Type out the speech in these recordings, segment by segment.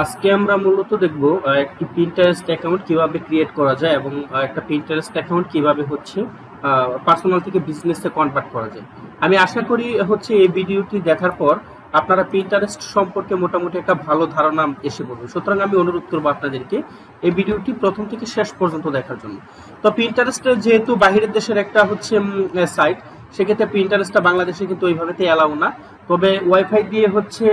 আজকে আমরা মূলত দেখব একটি পিন্টারেস্ট অ্যাকাউন্ট কিভাবে ক্রিয়েট করা যায় এবং একটা পিন্টারেস্ট অ্যাকাউন্ট কিভাবে হচ্ছে পার্সোনাল থেকে বিজনেসে কনভার্ট করা যায়। আমি আশা করি হচ্ছে এই ভিডিওটি দেখার পর আপনারা পিন্টারেস্ট সম্পর্কে মোটামুটি একটা ভালো ধারণা এসে পড়বে। সুতরাং আমি অনুরোধ করবো আপনাদেরকে এই ভিডিওটি প্রথম থেকে শেষ পর্যন্ত দেখার জন্য। তো পিন্টারেস্ট যেহেতু বাহিরের দেশের একটা হচ্ছে সাইট, সেক্ষেত্রে পিন্টারেস্টটা বাংলাদেশে কিন্তু ওইভাবেতে অ্যালাউ না। তবে ওয়াইফাই দিয়ে হচ্ছে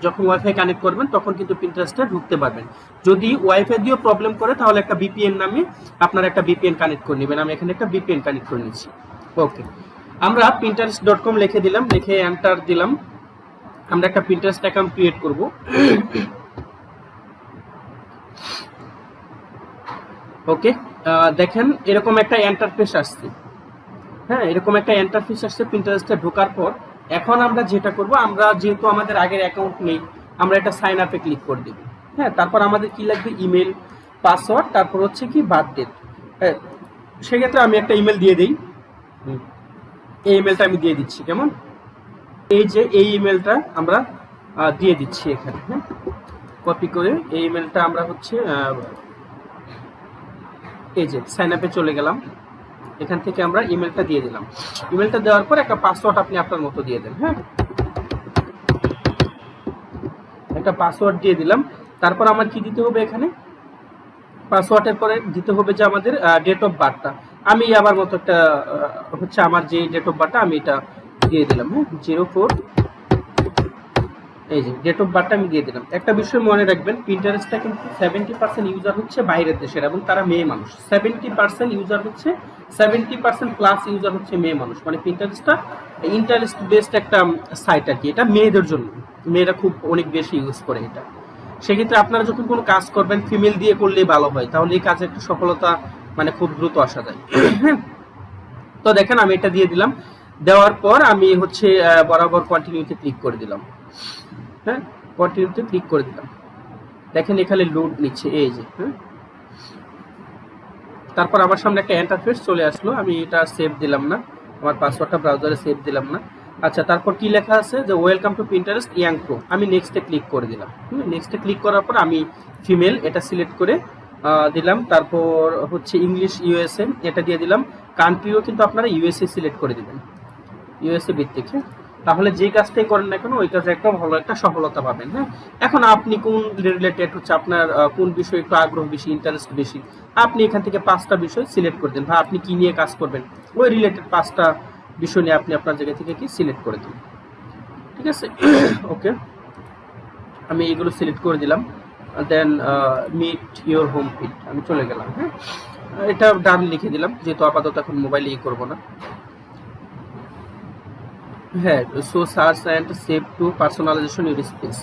যখন ওয়াইফাই কানেক্ট করবেন তখন কিন্তু পিন্টারেস্টে ঢুকতে পারবেন। যদি ওয়াইফাই দিয়েও প্রবলেম করে তাহলে একটা ভিপিএন নামে আপনারা একটা ভিপিএন কানেক্ট করে নেবেন। আমি এখানে একটা ভিপিএন কানেক্ট করে নিচ্ছি। ওকে, আমরা pinterest.com লিখে দিলাম, লিখে এন্টার দিলাম। আমরা একটা পিন্টারেস্ট অ্যাকাউন্ট ক্রিয়েট করব। ওকে, দেখেন এরকম একটা ইন্টারফেস আসছে। হ্যাঁ, এরকম একটা ইন্টারফেস আসছে পিন্টারেস্টে ঢোকার পর। এখন আমরা যেটা করব, আমরা যেহেতু আমাদের আগের অ্যাকাউন্ট নেই, আমরা এটা সাইন আপে ক্লিক করে দেব। হ্যাঁ, তারপর আমাদের কি লাগবে, ইমেল, পাসওয়ার্ড, তারপর হচ্ছে কি বার্থ ডেট। হ্যাঁ, সেক্ষেত্রে আমি একটা ইমেল দিয়ে দিই। এই ইমেলটা আমি দিয়ে দিচ্ছি। কেমন, এই যে এই ইমেলটা আমরা দিয়ে দিচ্ছি এখানে। হ্যাঁ, কপি করে এই ইমেলটা আমরা হচ্ছে এই যে সাইন আপে চলে গেলাম। এখান থেকে আমরা ইমেলটা দিয়ে দিলাম। ইমেলটা দেওয়ার পর একটা পাসওয়ার্ড আপনি আপনার মতো দিয়ে দেন। হ্যাঁ, একটা পাসওয়ার্ড দিয়ে দিলাম। তারপর আমার কি দিতে হবে, এখানে পাসওয়ার্ডের পরে দিতে হবে যে আমাদের ডেট অফ বার্থটা। আমি আবার মতো একটা হচ্ছে আমার যে ডেট অফ বার্থটা আমি এটা দিয়ে দিলাম। হ্যাঁ, 04, এই যে ডেট অফ বার্থটা আমি দিয়ে দিলাম। একটা বিষয় মনে রাখবেন, পিন্টারেস্টটা কিন্তু 70% ইউজার হচ্ছে বাইরের দেশের এবং তারা মেয়ে মানুষ। 70% ইউজার হচ্ছে, 70% প্লাস ইউজার হচ্ছে মেয়ে মানুষ। মানে পিন্টারেস্টটা ইন্টারেস্ট বেসড একটা সাইট আর কি। এটা মেয়েদের জন্য, মেয়েরা খুব অনেক বেশি ইউজ করে এটা। সেক্ষেত্রে আপনারা যখন কোনো কাজ করবেন ফিমেল দিয়ে করলেই ভালো হয়, তাহলে এই কাজে একটু সফলতা মানে খুব দ্রুত আসা যায়। হ্যাঁ, তো দেখেন আমি এটা দিয়ে দিলাম। দেওয়ার পর আমি হচ্ছে বরাবর কন্টিনিউতে ক্লিক করে দিলাম। হ্যাঁ, কন্টিনিউতে ক্লিক করে দিলাম। দেখেন এখানে লোড নিচ্ছে, এই যে। হ্যাঁ, তারপর আমার সামনে একটা ইন্টারফেস চলে আসলো। আমি এটা সেভ দিলাম না, আমার পাসওয়ার্ডটা ব্রাউজারে সেভ দিলাম না। আচ্ছা, তারপর কি লেখা আছে যে welcome to Pinterest young pro. আমি নেক্সটে ক্লিক করে দিলাম। নেক্সটে ক্লিক করার পর আমি ফিমেল এটা সিলেক্ট করে দিলাম। তারপর হচ্ছে ইংলিশ ইউএসএ এটা দিয়ে দিলাম। কান্ট্রিও কিন্তু আপনারা ইউএসএ সিলেক্ট করে দিবেন, ইউএসএ ভিত্তিক। হ্যাঁ, তাহলে যে কাজটাই করেন না কেন ওই কাজে একটা ভালো একটা সফলতা পাবেন। হ্যাঁ, এখন আপনি কোন রিলেটেড হচ্ছে আপনার কোন বিষয়ে একটু আগ্রহ বেশি, ইন্টারেস্ট বেশি, আপনি এখান থেকে 5টা বিষয় সিলেক্ট করে দেন। বা আপনি কি নিয়ে কাজ করবেন ওই রিলেটেড 5টা বিষয় নিয়ে আপনি আপনার জায়গা থেকে কি সিলেক্ট করে দিন। ঠিক আছে, ওকে, আমি এগুলো সিলেক্ট করে দিলাম। দেন মিট ইওর হোম ফিট আমি চলে গেলাম। হ্যাঁ, এটা ডান লিখে দিলাম, যেহেতু আপাতত এখন মোবাইলে করবো না। হ্যাঁ, so search and save two personalisation your space.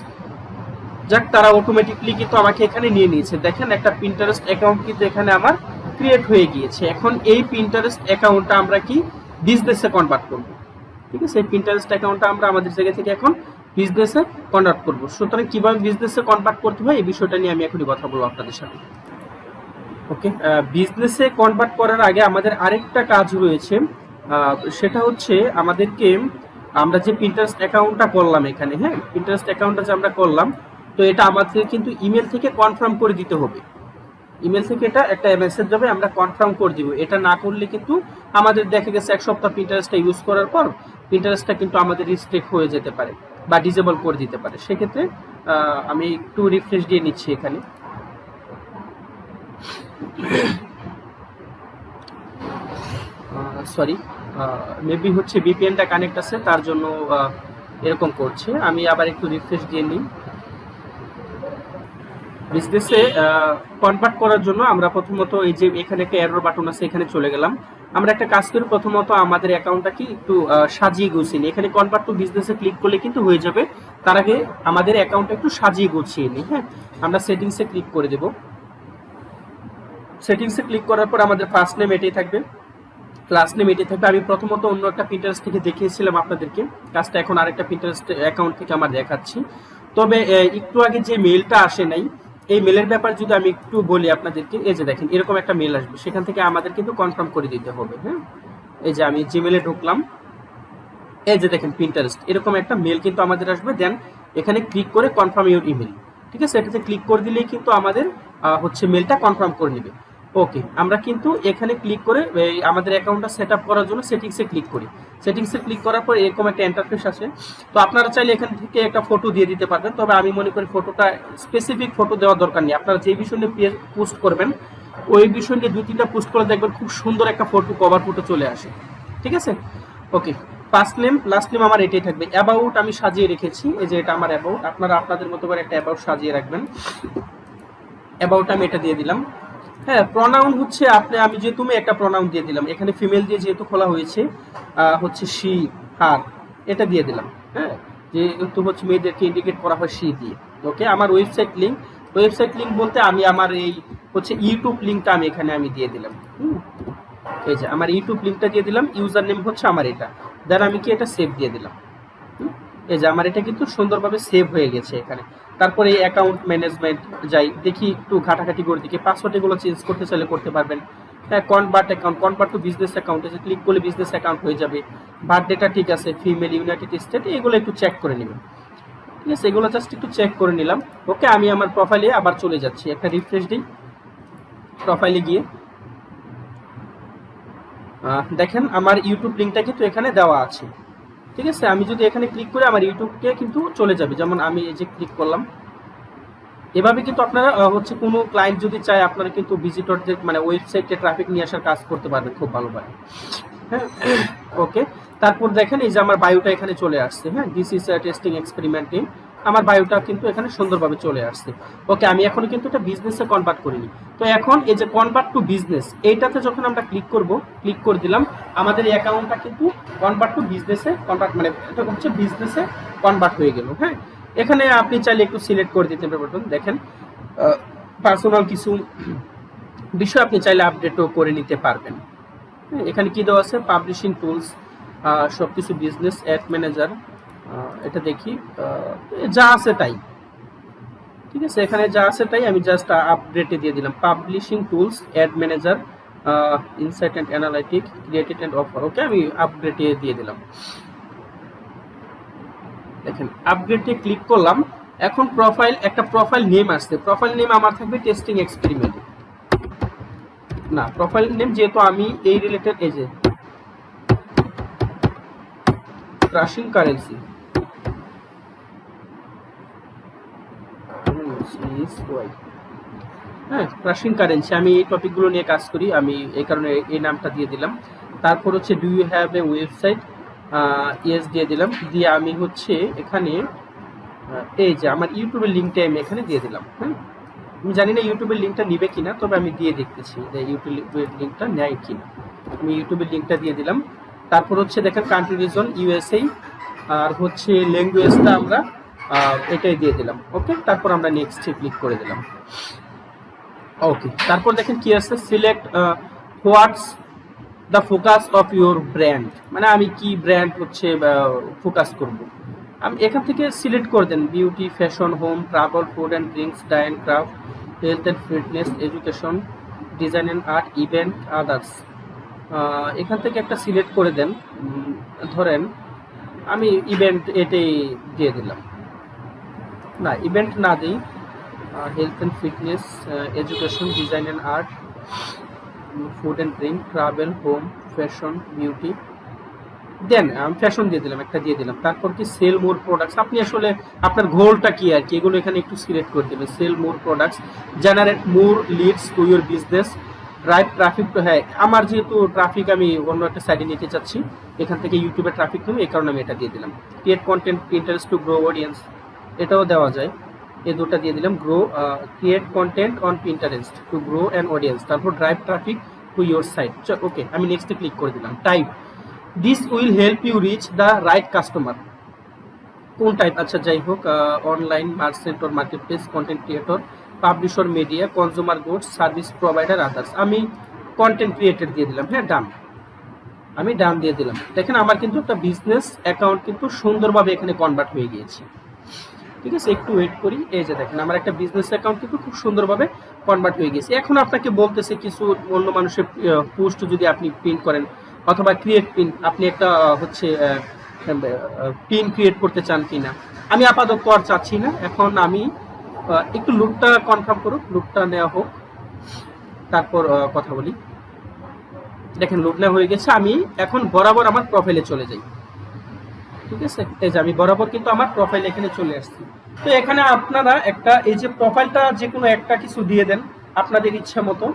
যাক, তারা অটোমেটিকলি কিন্তু আমাকে এখানে নিয়ে নিয়েছে। দেখেন একটা পিন্টারেস্ট অ্যাকাউন্ট কিন্তু এখানে আমার ক্রিয়েট হয়ে গিয়েছে। এখন এই পিন্টারেস্ট অ্যাকাউন্টটা আমরা কি বিজনেসে কনভার্ট করব। ঠিক আছে, এই পিন্টারেস্ট অ্যাকাউন্টটা আমরা আমাদের জায়গা থেকে এখন বিজনেসে কনভার্ট করব। সুতরাং কিভাবে বিজনেসে কনভার্ট করতে হয় এই বিষয়টা নিয়ে আমি এখনই কথা বলবো আপনাদের সাথে। ওকে, বিজনেসে কনভার্ট করার আগে আমাদের আরেকটা কাজ রয়েছে। সেটা হচ্ছে আমাদেরকে, আমরা যে পিন্টারেস্ট অ্যাকাউন্টটা করলাম এখানে, হ্যাঁ, পিন্টারেস্ট অ্যাকাউন্টটা যে আমরা করলাম, তো এটা আমাদের কিন্তু ইমেল থেকে কনফার্ম করে দিতে হবে। ইমেল থেকে এটা একটা মেসেজ যাবে, আমরা কনফার্ম করে দিব। এটা না করলে কিন্তু আমাদের দেখা গেছে 1 সপ্তাহ পিন্টারেস্টটা ইউজ করার পর পিন্টারেস্টটা কিন্তু আমাদের রিস্ট্রিক্ট হয়ে যেতে পারে বা ডিসেবল করে দিতে পারে। সেক্ষেত্রে আমি একটু রিফ্রেশ দিয়ে নিচ্ছি এখানে। সরি, মেবি হচ্ছে ভিপিএনটা কানেক্ট আছে তার জন্য এরকম করছে। আমি আবার একটু রিফ্রেশ দিয়ে নিই। বিজনেসে কনভার্ট করার জন্য আমরা প্রথমত এই যে এখানে একটা এরর বাটন আছে, এখানে চলে গেলাম। আমরা একটা কাজ করি, প্রথমত আমাদের অ্যাকাউন্টটা কি একটু সাজিয়ে গুছিয়ে নিই। এখানে কনভার্ট টু বিজনেসে ক্লিক করলে কিন্তু হয়ে যাবে। তার আগে আমাদের অ্যাকাউন্টটা একটু সাজিয়ে গুছিয়ে নিই। হ্যাঁ, আমরা সেটিংসে ক্লিক করে দেব। সেটিংসে ক্লিক করার পর আমাদের ফার্স্ট নেম এটাই থাকবে, লাস্ট নেম এটাই থাকবে। আমি প্রথমত অন্য একটা পিন্টারেস্ট থেকে দেখিয়েছিলাম আপনাদেরকে কাজটা, এখন আরেকটা পিন্টারেস্ট অ্যাকাউন্ট থেকে আমার দেখাচ্ছি। তবে একটু আগে যে মেলটা আসে নাই, এই মেলের ব্যাপারে যদি আমি একটু বলি আপনাদেরকে, এই যে দেখেন এরকম একটা মেল আসবে, সেখান থেকে আমাদের কিন্তু কনফার্ম করে দিতে হবে। হ্যাঁ, এই যে আমি জিমেলে ঢুকলাম, এই যে দেখেন পিন্টারেস্ট এরকম একটা মেল কিন্তু আমাদের আসবে। দেন এখানে ক্লিক করে কনফার্ম ইউর ইমেল। ঠিক আছে, এটাতে ক্লিক করে দিলেই কিন্তু আমাদের হচ্ছে মেলটা কনফার্ম করে নেবে। ওকে, আমরা কিন্তু এখানে ক্লিক করে আমাদের অ্যাকাউন্টটা সেট আপ করার জন্য সেটিংসে ক্লিক করি। সেটিংসে ক্লিক করার পর এরকম একটা ইন্টারফেস আসে। তো আপনারা চাইলে এখান থেকে একটা ফটো দিয়ে দিতে পারবেন, তবে আমি মনে করি ফটোটা স্পেসিফিক ফটো দেওয়ার দরকার নেই। আপনারা যে বিষয় নিয়ে পোস্ট করবেন ওই বিষয় নিয়ে 2-3টা পোস্ট করে দেখবেন খুব সুন্দর একটা ফটো, কভার ফটো চলে আসে। ঠিক আছে, ওকে। ফার্স্ট নেম লাস্ট নেম আমার এটাই থাকবে। অ্যাবাউট আমি সাজিয়ে রেখেছি, এই যে এটা আমার অ্যাবাউট। আপনারা আপনাদের মতো করে একটা অ্যাবাউট সাজিয়ে রাখবেন। অ্যাবাউট আমি এটা দিয়ে দিলাম। হ্যাঁ, প্রনাউন হচ্ছে আমি যে তুমি একটা প্রনাউন দিয়ে দিলাম, এখানে ফিমেল দিয়ে যেহেতু খোলা হয়েছে হচ্ছে শি, হার, এটা দিয়ে দিলাম। হ্যাঁ, যেহেতু হচ্ছে মেয়েদেরকে ইন্ডিকেট করা হয় শি দিয়ে। ওকে, আমার ওয়েবসাইট লিঙ্ক বলতে আমি আমার এই হচ্ছে ইউটিউব লিঙ্কটা আমি এখানে আমি দিয়ে দিলাম। এই যে আমার ইউটিউব লিঙ্কটা দিয়ে দিলাম, ইউজার নেম হচ্ছে আমার এটা, দেন আমি কি এটা সেভ দিয়ে দিলাম। এই যে আমার এটা কিন্তু সুন্দরভাবে সেভ হয়ে গেছে এখানে। তারপরে এই অ্যাকাউন্ট ম্যানেজমেন্ট যাই, দেখি একটু ঘাটাঘাটি করে দেখি, পাসওয়ার্ড এগুলো চেঞ্জ করতে চাইলে করতে পারবেন। হ্যাঁ, কনভার্ট টু বিজনেস অ্যাকাউন্ট, এসে ক্লিক করলে বিজনেস অ্যাকাউন্ট হয়ে যাবে। বার্থডেটা ঠিক আছে, ফিমেল, ইউনাইটেড স্টেট, এগুলো একটু চেক করে নেবেন। ঠিক আছে, এগুলো জাস্ট একটু চেক করে নিলাম। ওকে, আমি আমার প্রোফাইলে আবার চলে যাচ্ছি, একটা রিফ্রেশ দিই। প্রোফাইলে গিয়ে দেখেন আমার ইউটিউব লিঙ্কটা কিন্তু এখানে দেওয়া আছে। ঠিক আছে, আমি যদি এখানে ক্লিক করি আমার ইউটিউবকে কিন্তু চলে যাবে। যেমন আমি এই যে ক্লিক করলাম, এভাবে কিন্তু আপনারা হচ্ছে কোনো ক্লায়েন্ট যদি চায় আপনারা কিন্তু ভিজিটরদের মানে ওয়েবসাইটে ট্রাফিক নিয়ে আসার কাজ করতে পারবেন খুব ভালোভাবে। হ্যাঁ, ওকে। তারপর দেখেন এই যে আমার বায়োটা এখানে চলে আসছে। হ্যাঁ, দিস ইজ টেস্টিং এক্সপেরিমেন্টিং, আমার বায়োটা কিন্তু এখানে সুন্দরভাবে চলে আসছে। ওকে, আমি এখনো কিন্তু এটা বিজনেসে কনভার্ট করিনি। তো এখন এই যে কনভার্ট টু বিজনেস, এইটাতে যখন আমরা ক্লিক করে দিলাম, আমাদের এই অ্যাকাউন্টটা কিন্তু কনভার্ট টু বিজনেসে কনভার্ট, মানে এটা হচ্ছে বিজনেসে কনভার্ট হয়ে গেল। হ্যাঁ, এখানে আপনি চাইলে একটু সিলেক্ট করে দিতে পারবেন। দেখেন পার্সোনাল কিছু বিষয় আপনি চাইলে আপডেটও করে নিতে পারবেন। এখানে কি দেওয়া আছে, পাবলিশিং টুলস, সবকিছু বিজনেস অ্যাড ম্যানেজার, এটা দেখি যা আছে তাই। ঠিক আছে, এখানে যা আছে তাই আমি জাস্ট আপডেটে দিয়ে দিলাম। Publishing tools, ad manager, insight and analytic, created and offer. Okay, আমি আপডেটে দিয়ে দিলাম। দেখেন আপডেটে ক্লিক করলাম। এখন একটা প্রোফাইল নেম আসছে। প্রোফাইল নেম আমার থাকবে টেস্টিং এক্সপেরিমেন্ট। না, প্রোফাইল নেম যেহেতু আমি এই রিলেটেড, এই যে ক্রাশিং কারেন্সি, হ্যাঁ ক্রাশিং কারেন্সি, আমি এই টপিকগুলো নিয়ে কাজ করি, আমি এই কারণে এই নামটা দিয়ে দিলাম। তারপর হচ্ছে do you have a website, yes দিয়ে দিলাম। দিয়ে আমি হচ্ছে এখানে এই যে আমার ইউটিউবের লিঙ্কটা আমি এখানে দিয়ে দিলাম। হ্যাঁ, আমি জানি না ইউটিউবের লিঙ্কটা নিবে কিনা, তবে আমি দিয়ে দেখতেছি যে ইউটিউবের লিঙ্কটা নেয় কিনা। আমি ইউটিউবের লিঙ্কটা দিয়ে দিলাম। তারপর হচ্ছে দেখেন কান্ট্রি রিজন ইউএসএ, আর হচ্ছে ল্যাঙ্গুয়েজটা আমরা এটাই দিয়ে দিলাম। ওকে, তারপর আমরা নেক্সটে ক্লিক করে দিলাম। ওকে, তারপর দেখেন কি আছে, select what's the focus of your brand, মানে আমি কি ব্র্যান্ড হচ্ছে ফোকাস করব। আমি এখান থেকে সিলেক্ট করে then beauty, fashion, home, travel, food and drinks, DIY and craft, health and fitness, education, design and art, event, others. এখান থেকে একটা সিলেক্ট করে দেন। ধরেন আমি ইভেন্ট এটাই দিয়ে দিলাম। না, ইভেন্ট না দিই, health and fitness, education, design and art, food and drink, travel, home, fashion, beauty, then আমি ফ্যাশন দিয়ে দিলাম, একটা দিয়ে দিলাম। তারপর কি সেল মোর প্রোডাক্টস, আপনি আসলে আপনার গোলটা কি আর কি, এগুলো এখানে একটু সিলেক্ট করে দেবেন। Sell more products, generate more leads to your business, drive traffic to, হ্যাঁ আমার যেহেতু ট্রাফিক আমি অন্য একটা সাইডে নিতে চাচ্ছি, এখান থেকে ইউটিউবে ট্রাফিক নেবে, এই কারণে আমি এটা দিয়ে দিলাম। Create content interest to grow audience, এটাও দেওয়া যায়, এই দুটা দিয়ে দিলাম। Grow, create content on Pinterest to grow an audience, তারপর drive traffic to your site. Okay, আমি নেক্সটে ক্লিক করে দিলাম। Type, this will help you reach the right customer, কোন টাইপ, আচ্ছা যাই হোক, online merchant or marketplace, content creator, publisher, media, consumer goods, service provider, others. আমি content creator দিয়ে দিলাম। হ্যাঁ, ডান, আমি ডান দিয়ে দিলাম। দেখেন আমার কিন্তু একটা বিজনেস অ্যাকাউন্ট কিন্তু সুন্দরভাবে এখানে কনভার্ট হয়ে গিয়েছে। ঠিক আছে, একটু ওয়েট করি। এই যে দেখেন আমার একটা বিজনেস অ্যাকাউন্ট কিন্তু খুব সুন্দরভাবে কনভার্ট হয়ে গেছে। এখন আপনাকে বলতেছে কিছু অন্য মানুষের পোস্ট যদি আপনি প্রিন্ট করেন অথবা ক্রিয়েট পিন, আপনি একটা হচ্ছে পিন ক্রিয়েট করতে চান কিনা। আমি আপাতত আর চাচ্ছি না, এখন আমি একটু লুকটা কনফার্ম করুক, লুকটা নেওয়া হোক, তারপর কথা বলি। দেখেন লুক নেওয়া হয়ে গেছে, আমি এখন বরাবর আমার প্রোফাইলে চলে যাই। ঠিক আছে, এই যে আমি বরাবর কিন্তু আমার প্রোফাইল এখানে চলে আসছি। তো এখানে আপনারা একটা এই যে প্রোফাইলটা যে কোনো একটা কিছু দিয়ে দেন আপনাদের ইচ্ছা মতো।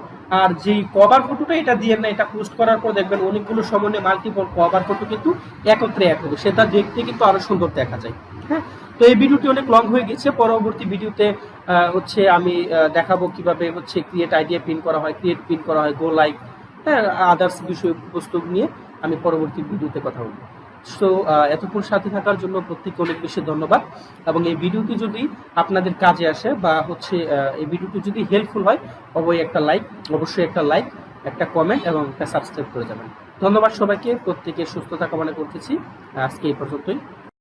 আর যেই কভার ফটোটা এটা দিয়ে না, এটা পোস্ট করার পর দেখবেন অনেকগুলো সমন্বয়ে মাল্টিপল কভার ফটো কিন্তু একত্রে এক হবে, সেটা দেখতে কিন্তু আরো সুন্দর দেখা যায়। হ্যাঁ, তো এই ভিডিওটি অনেক লং হয়ে গেছে। পরবর্তী ভিডিওতে হচ্ছে আমি দেখাবো কিভাবে হচ্ছে ক্রিয়েট আইডিয়া প্রিন্ট করা হয়, ক্রিয়েট প্রিন্ট করা হয়, গো লাইভ, হ্যাঁ, আদার্স বিষয়বস্তু নিয়ে আমি পরবর্তী ভিডিওতে কথা বলবো। সো এতক্ষণ সাথে থাকার জন্য প্রত্যেককে অনেক বেশি ধন্যবাদ। এবং এই ভিডিওটি যদি আপনাদের কাজে আসে বা হচ্ছে এই ভিডিওটি যদি হেল্পফুল হয়, অবশ্যই একটা লাইক, একটা কমেন্ট এবং একটা সাবস্ক্রাইব করে যাবেন। ধন্যবাদ সবাইকে, প্রত্যেকের সুস্থতা কামনা করতেছি। আজকে এই পর্যন্তই।